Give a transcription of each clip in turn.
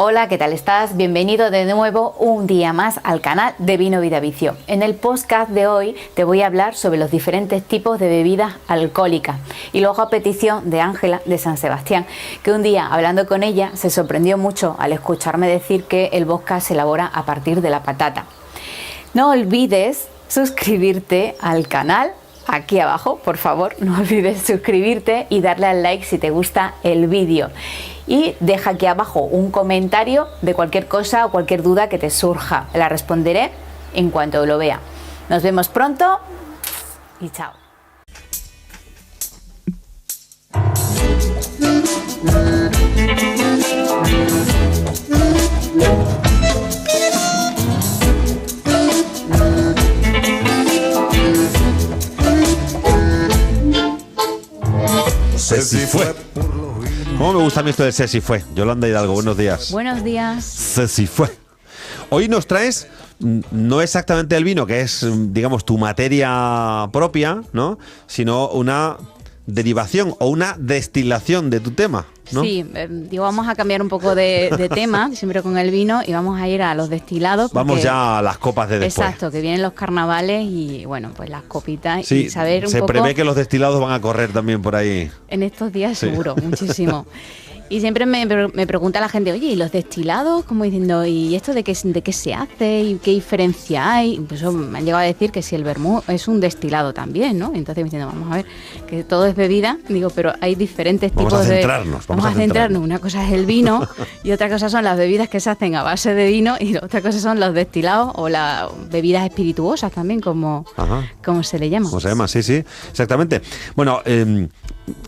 Hola, ¿qué tal estás? Bienvenido de nuevo un día más al canal de Vino Vida Vicio. En el podcast de hoy te voy a hablar sobre los diferentes tipos de bebidas alcohólicas y luego a petición de Ángela de San Sebastián, que un día hablando con ella se sorprendió mucho al escucharme decir que el vodka se elabora a partir de la patata. No olvides suscribirte al canal. Aquí abajo, por favor, no olvides suscribirte y darle al like si te gusta el vídeo. Y deja aquí abajo un comentario de cualquier cosa o cualquier duda que te surja. La responderé en cuanto lo vea. Nos vemos pronto y chao. Sé si fue. ¿Cómo me gusta a mí esto de sé si fue? Yolanda Hidalgo, buenos días. Buenos días. Sé si fue. Hoy nos traes no exactamente el vino, que es, digamos, tu materia propia, ¿no? Sino una derivación o una destilación de tu tema, ¿no? Sí, vamos a cambiar un poco de tema, siempre con el vino, y vamos a ir a los destilados. Vamos ya a las copas de después. Exacto, que vienen los carnavales y, bueno, pues las copitas. Sí, y saber un poco. se prevé que los destilados van a correr también por ahí. En estos días seguro, muchísimo. Y siempre me pregunta la gente, oye, ¿y los destilados? Como diciendo, ¿y esto de qué se hace? ¿Y qué diferencia hay? Pues me han llegado a decir que si el vermú es un destilado también, ¿no? Entonces me diciendo, vamos a ver, que todo es bebida. Digo, pero hay diferentes tipos de... Vamos a centrarnos. Una cosa es el vino y otra cosa son las bebidas que se hacen a base de vino y otra cosa son los destilados o las bebidas espirituosas también, como se le llama. ¿Cómo se llama? Sí, sí, exactamente. Bueno,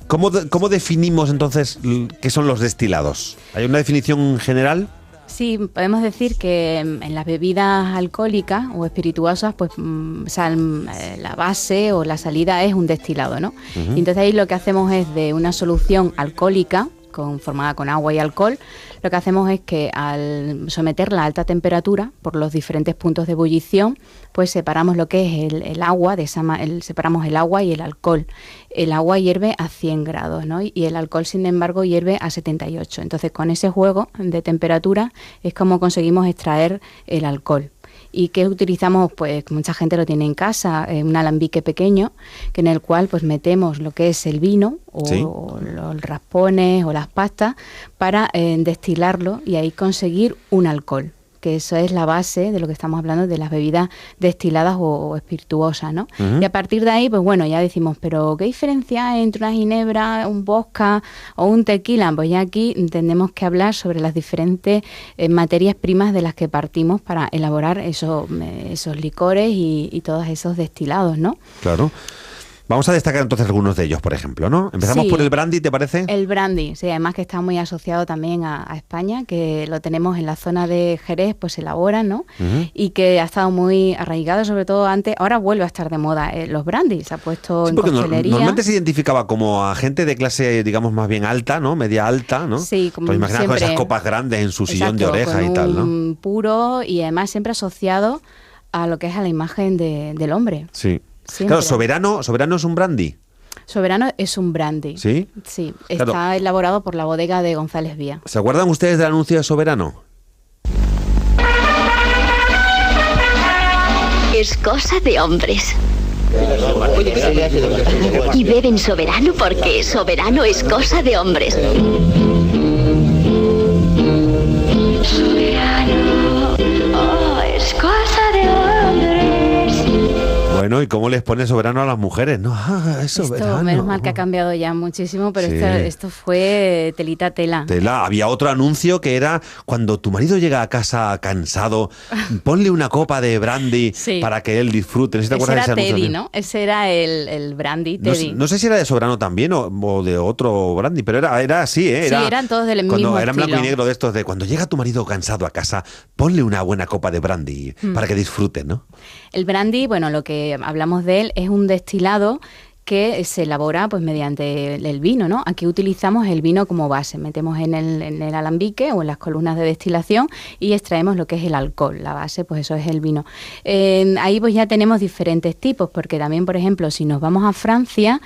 ¿cómo definimos entonces qué son los destilados? ¿Hay una definición general? Sí, podemos decir que en las bebidas alcohólicas o espirituosas, pues la base o la salida es un destilado, ¿no? Y entonces ahí lo que hacemos es de una solución alcohólica formada con agua y alcohol, lo que hacemos es que al someterla a alta temperatura por los diferentes puntos de ebullición, pues separamos lo que es el agua, separamos el agua y el alcohol. El agua hierve a 100 grados, ¿no? Y el alcohol, sin embargo, hierve a 78. Entonces, con ese juego de temperatura es como conseguimos extraer el alcohol. ¿Y qué utilizamos? Pues mucha gente lo tiene en casa, un alambique pequeño, que en el cual pues metemos lo que es el vino o los raspones o las pastas para destilarlo y ahí conseguir un alcohol, que eso es la base de lo que estamos hablando de las bebidas destiladas o espirituosas, ¿no? Y a partir de ahí, pues bueno, ya decimos, pero ¿qué diferencia hay entre una ginebra, un vodka o un tequila? Pues ya aquí tenemos que hablar sobre las diferentes materias primas de las que partimos para elaborar esos licores y todos esos destilados, ¿no? Claro. Vamos a destacar entonces algunos de ellos, por ejemplo, ¿no? Empezamos por el brandy, ¿te parece? El brandy, sí, además que está muy asociado también a España, que lo tenemos en la zona de Jerez, pues se elabora, ¿no? Y que ha estado muy arraigado, sobre todo antes, ahora vuelve a estar de moda los brandy, se ha puesto en coctelería. Normalmente se identificaba como a gente de clase, digamos, más bien alta, ¿no? Media alta, ¿no? Sí, como pues imagina con esas copas grandes en su sillón de oreja y tal, ¿no? Puro y además siempre asociado a lo que es a la imagen del hombre. Sí. Siempre. Claro, Soberano es un brandy. Soberano es un brandy. ¿Sí? Sí, claro. Está elaborado por la bodega de González Vía. ¿Se acuerdan ustedes del anuncio de Soberano? Es cosa de hombres. Y beben Soberano porque Soberano es cosa de hombres. Soberano, oh, es cosa de hombres. Bueno, ¿y cómo les pone Soberano a las mujeres? No, es Soberano. Esto, menos mal que ha cambiado ya muchísimo, pero esto fue telita tela. Había otro anuncio que era: cuando tu marido llega a casa cansado, ponle una copa de brandy para que él disfrute. ¿No sé si te acuerdas de ese Teddy, anuncio? ¿no? Ese era el brandy Teddy. No sé si era de Soberano también o de otro brandy, pero era así, ¿eh? Sí, eran todos del mismo estilo. Era blanco y negro de estos de cuando llega tu marido cansado a casa, ponle una buena copa de brandy para que disfrute, ¿no? El brandy, bueno, lo que hablamos de él es un destilado que se elabora pues mediante el vino, ¿no? Aquí utilizamos el vino como base, metemos en el alambique o en las columnas de destilación y extraemos lo que es el alcohol, la base, pues eso es el vino. Ahí pues ya tenemos diferentes tipos, porque también, por ejemplo, si nos vamos a Francia,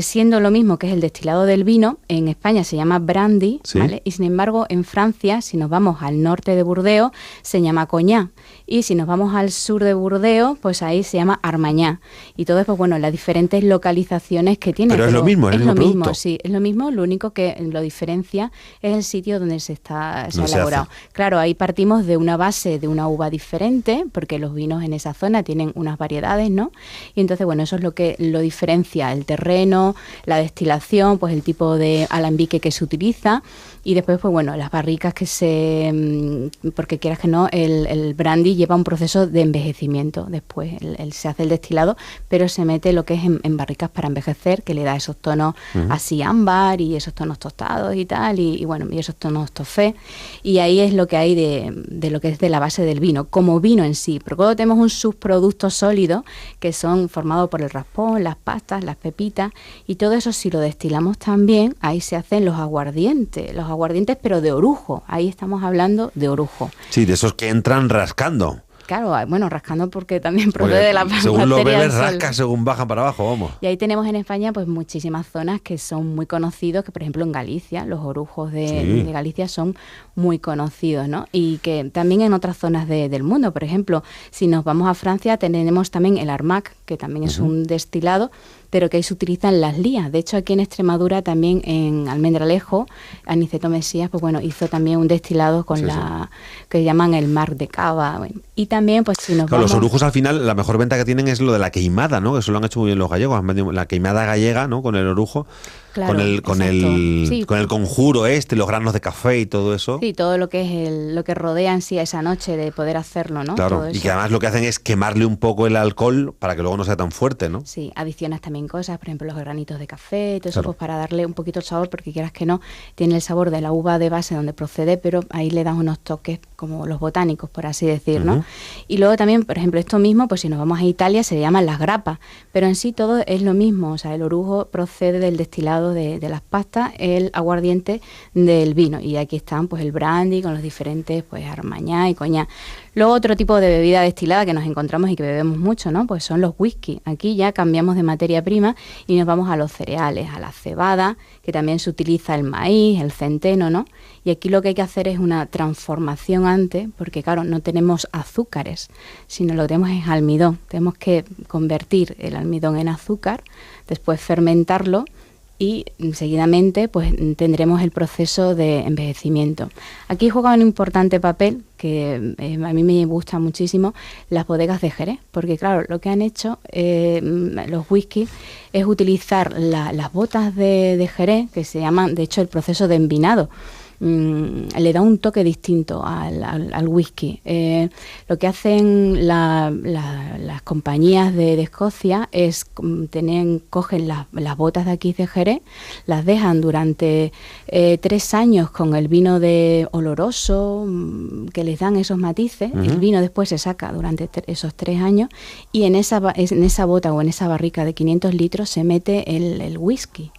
siendo lo mismo que es el destilado del vino, en España se llama brandy, Sí. ¿vale? Y sin embargo, en Francia, si nos vamos al norte de Burdeos, se llama coñac. Y si nos vamos al sur de Burdeos, pues ahí se llama armañá. Y todo es, pues bueno, las diferentes localizaciones que tiene. Pero es lo mismo, es el mismo lo mismo, producto. sí, es lo mismo, lo único que lo diferencia es el sitio donde se ha No se elaborado. hace. Claro, ahí partimos de una base de una uva diferente, porque los vinos en esa zona tienen unas variedades, ¿no? Y entonces, bueno, eso es lo que lo diferencia, el terreno, la destilación, pues el tipo de alambique que se utiliza. Y después, pues bueno, las barricas porque quieras que no, el brandy lleva un proceso de envejecimiento. Después se hace el destilado, pero se mete lo que es en barricas para envejecer, que le da esos tonos así ámbar y esos tonos tostados y tal, y bueno, y esos tonos toffee. Y ahí es lo que hay de lo que es de la base del vino, como vino en sí. Porque luego tenemos un subproducto sólido que son formados por el raspón, las pastas, las pepitas, y todo eso si lo destilamos también, ahí se hacen los aguardientes pero de orujo. Ahí estamos hablando de orujo. Sí, de esos que entran rascando. Claro, bueno, rascando porque también Porque procede de la según lo bacteria del bebes, sol. rasca según bajan para abajo, vamos. Y ahí tenemos en España pues muchísimas zonas que son muy conocidos, que por ejemplo en Galicia, los orujos Sí. de Galicia son muy conocidos, ¿no? Y que también en otras zonas del mundo, por ejemplo, si nos vamos a Francia tenemos también el Armac, que también es un destilado, pero que ahí se utilizan las lías. De hecho, aquí en Extremadura también en Almendralejo, Aniceto Mesías, pues bueno, hizo también un destilado con Sí, que llaman el Marc de Cava. Bueno. Y también, pues si nos Claro, vamos... los orujos al final, la mejor venta que tienen es lo de la queimada, ¿no? Que eso lo han hecho muy bien los gallegos. Han vendido la queimada gallega, ¿no? Con el orujo, Claro, con el sí. conjuro los granos de café y todo eso. Sí, todo lo que es lo que rodea en sí a esa noche de poder hacerlo, ¿no? Claro, Todo y eso. que además lo que hacen es quemarle un poco el alcohol para que luego no sea tan fuerte, ¿no? Sí, adicionas también cosas, por ejemplo, los granitos de café, todo eso, Claro. pues para darle un poquito el sabor, porque quieras que no, tiene el sabor de la uva de base donde procede, pero ahí le das unos toques como los botánicos, por así decir, ¿no? Ujú. Y luego también, por ejemplo, esto mismo, pues si nos vamos a Italia se le llaman las grapas, pero en sí todo es lo mismo, o sea, el orujo procede del destilado de las pastas, el aguardiente del vino, y aquí están pues el brandy con los diferentes, pues armañá y coñac. Luego otro tipo de bebida destilada que nos encontramos y que bebemos mucho, ¿no? Pues son los whisky. Aquí ya cambiamos de materia prima y nos vamos a los cereales, a la cebada, que también se utiliza el maíz, el centeno, ¿no? Y aquí lo que hay que hacer es una transformación antes, porque claro, no tenemos azúcares, sino lo que tenemos es almidón. Tenemos que convertir el almidón en azúcar, después fermentarlo y seguidamente pues tendremos el proceso de envejecimiento. Aquí juega un importante papel que a mí me gusta muchísimo, las bodegas de Jerez, porque claro, lo que han hecho los whisky es utilizar las botas de Jerez, que se llaman, de hecho, el proceso de envinado. Le da un toque distinto al whisky. Lo que hacen las compañías de Escocia es cogen las botas de aquí de Jerez, las dejan durante 3 años con el vino de oloroso, que les dan esos matices. El vino después se saca durante esos 3 años y en esa bota o en esa barrica de 500 litros se mete el whisky.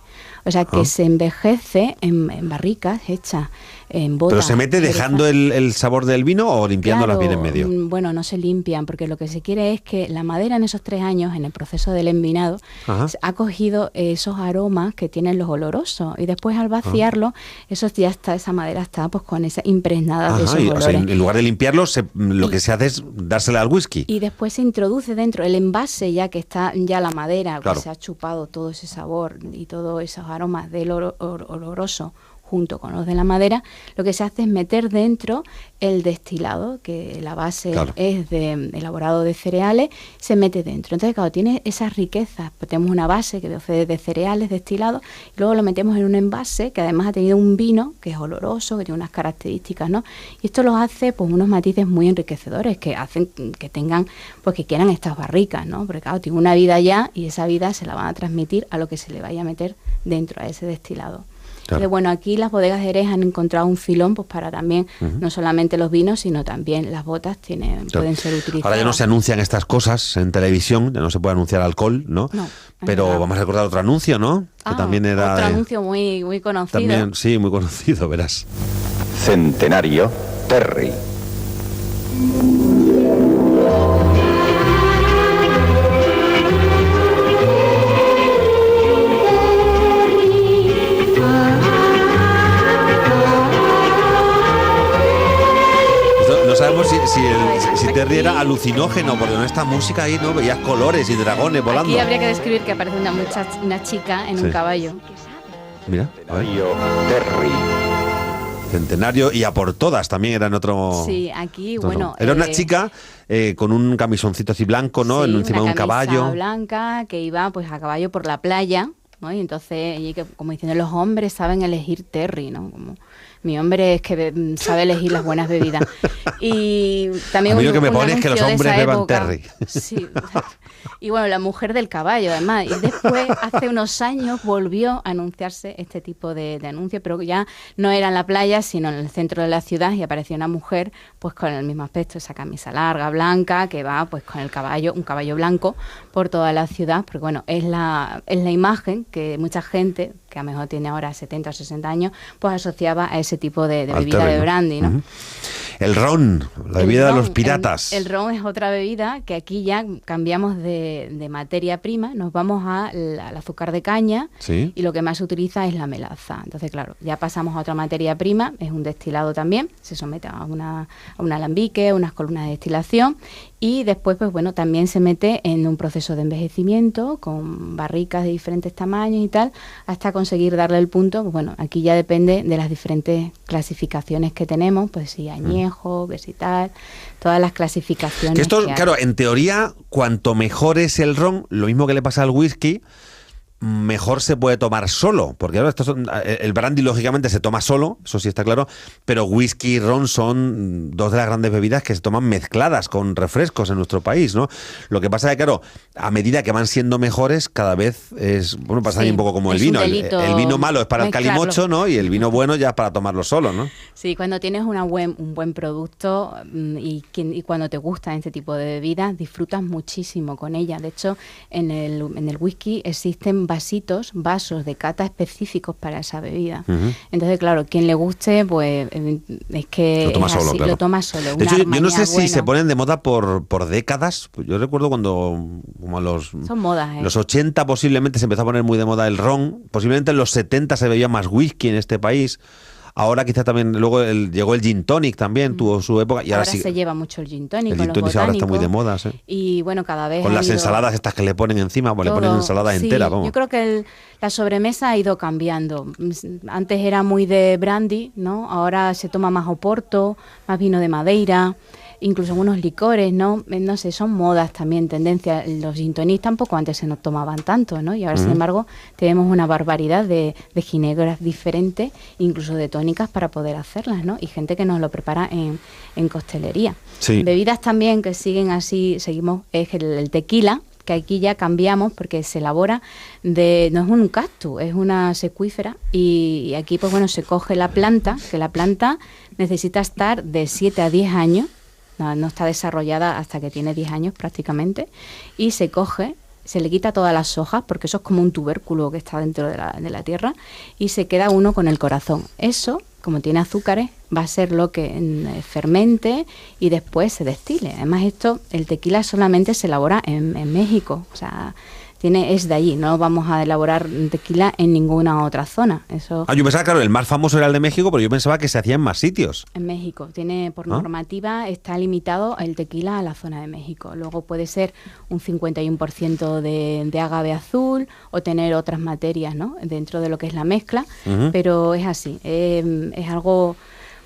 O sea, que se envejece en barricas hechas en botas. ¿Pero se mete dejando el sabor del vino o limpiándolas bien en medio? Bueno, no se limpian, porque lo que se quiere es que la madera en esos 3 años, en el proceso del envinado, ha cogido esos aromas que tienen los olorosos. Y después al vaciarlo, esa madera está pues con esa impregnada de esos olores. O sea, en lugar de limpiarlo, lo que se hace es dársela al whisky. Y después se introduce dentro el envase, ya que está ya la madera, Claro. que se ha chupado todo ese sabor y todos esos aromas del oloroso junto con los de la madera, lo que se hace es meter dentro el destilado, que la base Claro. es elaborado de cereales, se mete dentro. Entonces, claro, tiene esas riquezas. Pues tenemos una base que procede de cereales destilados y luego lo metemos en un envase que además ha tenido un vino que es oloroso, que tiene unas características, ¿no? Y esto los hace pues unos matices muy enriquecedores que hacen que tengan, pues que quieran estas barricas, ¿no? Porque claro, tiene una vida ya y esa vida se la van a transmitir a lo que se le vaya a meter dentro a ese destilado. Entonces, bueno, aquí las bodegas de Jerez han encontrado un filón pues para también, no solamente los vinos, sino también las botas pueden ser utilizadas. Ahora ya no se anuncian estas cosas en televisión, ya no se puede anunciar alcohol, ¿no? No. Pero vamos a recordar otro anuncio, ¿no? Que también era... Otro anuncio muy, muy conocido. También, sí, muy conocido, verás. Centenario Terry. No sabemos si Terry era alucinógeno, porque con esta música ahí, ¿no? Veías colores y dragones volando. Aquí habría que describir que aparece una chica en un caballo. Mira, a ver. Terry. Centenario y a por todas también eran otro... Sí, aquí, otro, bueno... Era una chica con un camisoncito así blanco, ¿no? Sí, Encima de un caballo. Una blanca que iba pues a caballo por la playa, ¿no? Y entonces, como diciendo, los hombres saben elegir Terry, ¿no? Como, mi hombre es que sabe elegir las buenas bebidas. Y también a mí lo que me pone es que los hombres beban Terry. Sí. Y bueno, la mujer del caballo, además. Y después, hace unos años, volvió a anunciarse este tipo de anuncio, pero ya no era en la playa, sino en el centro de la ciudad, y apareció una mujer pues con el mismo aspecto, esa camisa larga, blanca, que va pues con el caballo, un caballo blanco, por toda la ciudad, porque bueno, es la imagen que mucha gente, que a lo mejor tiene ahora 70 o 60 años, pues asociaba a ese tipo de bebida Terry, de brandy, ¿no? El ron, la bebida de los piratas. El ron es otra bebida que aquí ya cambiamos de materia prima, nos vamos al azúcar de caña, ¿Sí? Y lo que más se utiliza es la melaza. Entonces, claro, ya pasamos a otra materia prima, es un destilado también, se somete a un alambique, unas columnas de destilación, y después, pues bueno, también se mete en un proceso de envejecimiento con barricas de diferentes tamaños y tal, hasta conseguir darle el punto. Pues bueno, aquí ya depende de las diferentes clasificaciones que tenemos, pues si añejo, versital, todas las clasificaciones. Que esto, que claro, en teoría, cuanto mejor es el ron, lo mismo que le pasa al whisky, mejor se puede tomar solo, porque ahora el brandy lógicamente se toma solo, eso sí está claro, pero whisky y ron son dos de las grandes bebidas que se toman mezcladas con refrescos en nuestro país, ¿no? Lo que pasa es que, claro, a medida que van siendo mejores, cada vez es, bueno, pasa un poco como el vino. El vino malo es para el calimocho, ¿no? Y el vino bueno ya es para tomarlo solo, ¿no? Sí, cuando tienes un buen producto y cuando te gustan este tipo de bebidas, disfrutas muchísimo con ella. De hecho, en el whisky existen vasos de cata específicos para esa bebida. Entonces, claro, quien le guste, pues es que lo toma solo, así, claro. Lo toma solo. De hecho, yo no sé si se ponen de moda por décadas. Yo recuerdo cuando, como a son modas, los 80 posiblemente se empezó a poner muy de moda el ron. Posiblemente en los 70 se bebía más whisky en este país. Ahora quizá también, luego llegó el gin tonic también, tuvo su época. Y ahora sí, se lleva mucho el gin tonic. El gin tonic ahora está muy de moda, ¿sí? Y bueno, cada vez con las ensaladas estas que le ponen encima, pues le ponen ensalada entera. Vamos. Yo creo que la sobremesa ha ido cambiando. Antes era muy de brandy, ¿no? Ahora se toma más oporto, más vino de Madeira, incluso unos licores, ¿no? No sé, son modas también, tendencias. Los gin tonic tampoco antes se nos tomaban tanto, ¿no? Y ahora, sin embargo, tenemos una barbaridad de ginebras diferentes, incluso de tónicas para poder hacerlas, ¿no? Y gente que nos lo prepara en costelería. Sí. Bebidas también que siguen así, seguimos, es el tequila, que aquí ya cambiamos porque se elabora no es un cactus, es una secuífera, y aquí pues bueno, se coge la planta, que la planta necesita estar de 7 a 10 años, no está desarrollada hasta que tiene 10 años prácticamente, y se coge, se le quita todas las hojas, porque eso es como un tubérculo que está dentro de la tierra, y se queda uno con el corazón. Eso, como tiene azúcares, va a ser lo que fermente y después se destile. Además, el tequila solamente se elabora en México, o sea, es de allí, no vamos a elaborar tequila en ninguna otra zona. Eso yo pensaba, claro, el más famoso era el de México, pero yo pensaba que se hacía en más sitios. En México, por normativa está limitado el tequila a la zona de México. Luego puede ser un 51% de agave azul o tener otras materias, ¿no?, dentro de lo que es la mezcla, pero es así, es algo...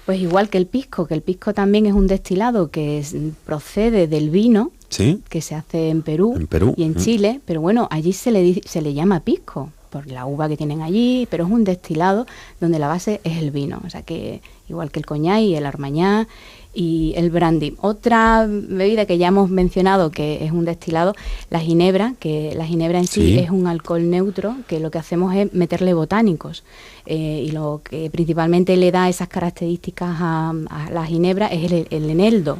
Pues igual que el pisco también es un destilado que procede del vino, ¿sí?, que se hace en Perú y en Chile, pero bueno, allí se le llama pisco. por la uva que tienen allí, pero es un destilado donde la base es el vino, o sea que igual que el coñac y el armañá y el brandy. Otra bebida que ya hemos mencionado que es un destilado, la ginebra, que la ginebra en sí es un alcohol neutro, que lo que hacemos es meterle botánicos, y lo que principalmente le da esas características a la ginebra es el eneldo.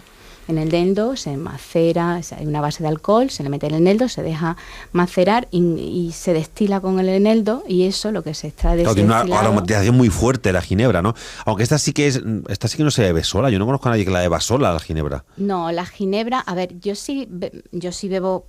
En el eneldo se macera, hay una base de alcohol, se le mete el eneldo, se deja macerar y se destila con el eneldo, y eso lo que se extrae de ese tiene destilado. una aromatización muy fuerte la ginebra, ¿no? Aunque esta sí que no se bebe sola. Yo no conozco a nadie que la beba sola, la ginebra. No, la ginebra, a ver, yo sí bebo,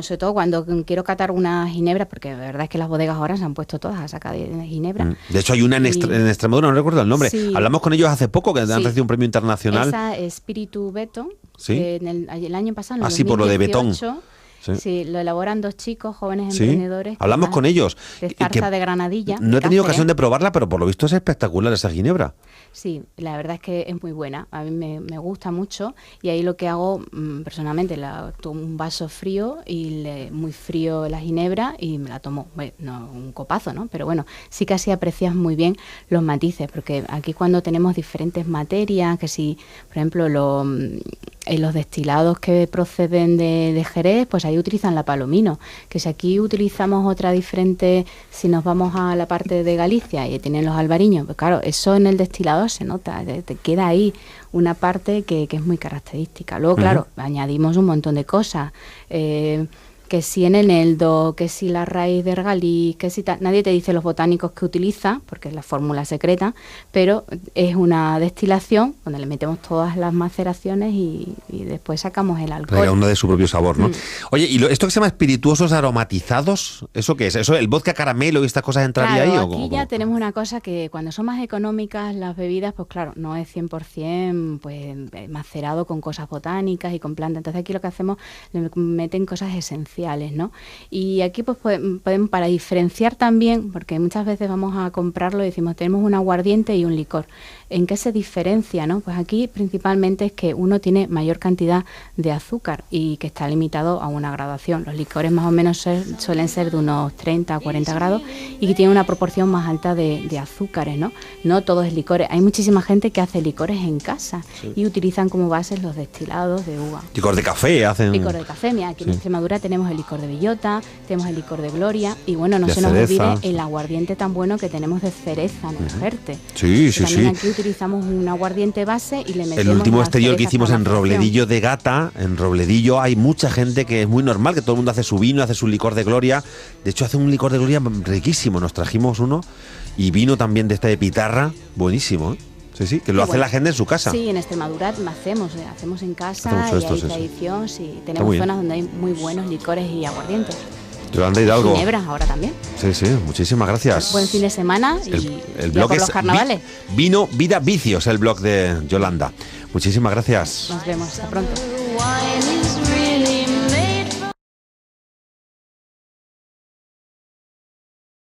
sobre todo cuando quiero catar una ginebra, porque la verdad es que las bodegas ahora se han puesto todas a sacar de ginebra. De hecho, hay una en Extremadura, no recuerdo el nombre. Sí. Hablamos con ellos hace poco, que han recibido un premio internacional. Esa Espíritu Beto, ¿Sí? que el año pasado, en el sí, por lo de 2018, Betón. Sí, lo elaboran dos chicos jóvenes Sí, emprendedores. hablamos con ellos. De Zarza de Granadilla. No he tenido Cáceres. ocasión de probarla, pero por lo visto es espectacular esa ginebra. Sí, la verdad es que es muy buena. A mí me gusta mucho, y ahí lo que hago personalmente, tomo un vaso frío y muy frío la ginebra y me la tomo. Bueno, no un copazo, ¿no? Pero bueno, sí que así aprecias muy bien los matices, porque aquí cuando tenemos diferentes materias, que si, por ejemplo, los destilados que proceden de Jerez, pues ahí utilizan la palomino, que si aquí utilizamos otra diferente, si nos vamos a la parte de Galicia y tienen los albariños, pues claro, eso en el destilado se nota, te queda ahí una parte que es muy característica. Luego, claro, añadimos un montón de cosas, que si en eneldo, que si la raíz de regaliz, que si tal. Nadie te dice los botánicos que utiliza, porque es la fórmula secreta, pero es una destilación donde le metemos todas las maceraciones y después sacamos el alcohol. Cada uno de su propio sabor, ¿no? Oye, ¿y esto que se llama espirituosos aromatizados? ¿Eso qué es? ¿Eso, el vodka caramelo y estas cosas entraría Claro, ahí? aquí ya tenemos una cosa que cuando son más económicas las bebidas, pues claro, no es 100% pues, macerado con cosas botánicas y con plantas. Entonces aquí lo que hacemos, le meten cosas esenciales, ¿no? Y aquí pues podemos, para diferenciar también, porque muchas veces vamos a comprarlo y decimos, tenemos un aguardiente y un licor. ¿En qué se diferencia, no? Pues aquí principalmente es que uno tiene mayor cantidad de azúcar y que está limitado a una graduación. Los licores más o menos suelen ser de unos 30 a 40 grados y que tienen una proporción más alta de azúcares, ¿no? No todo es licores. Hay muchísima gente que hace licores en casa y utilizan como bases los destilados de uva. Licor de café hacen. Licor de café, mira, aquí en Extremadura tenemos el licor de bellota, tenemos el licor de gloria y bueno, no de se nos cereza. olvide el aguardiente tan bueno que tenemos de cereza en el Jerte. Sí, sí, También sí. aquí utilizamos un aguardiente base y le metemos El último la exterior que cereza hicimos hasta en la cocción. Robledillo de Gata, en Robledillo hay mucha gente que es muy normal, que todo el mundo hace su vino, hace su licor de gloria. De hecho, hace un licor de gloria riquísimo. Nos trajimos uno y vino también de pitarra, buenísimo, ¿eh? Sí, sí, que lo hace bueno. la gente en su casa. Sí, en Extremadura hacemos en casa Hacemos y estos, hay eso. tradición, sí. muy Tenemos bien. zonas donde hay muy buenos licores y aguardientes. Yolanda Hidalgo. Ginebras ahora también. Sí, sí, muchísimas gracias. Buen fin de semana y El ya blog por es los carnavales. Vino, Vida, Vicios, el blog de Yolanda. Muchísimas gracias. Nos vemos, hasta pronto. Wine is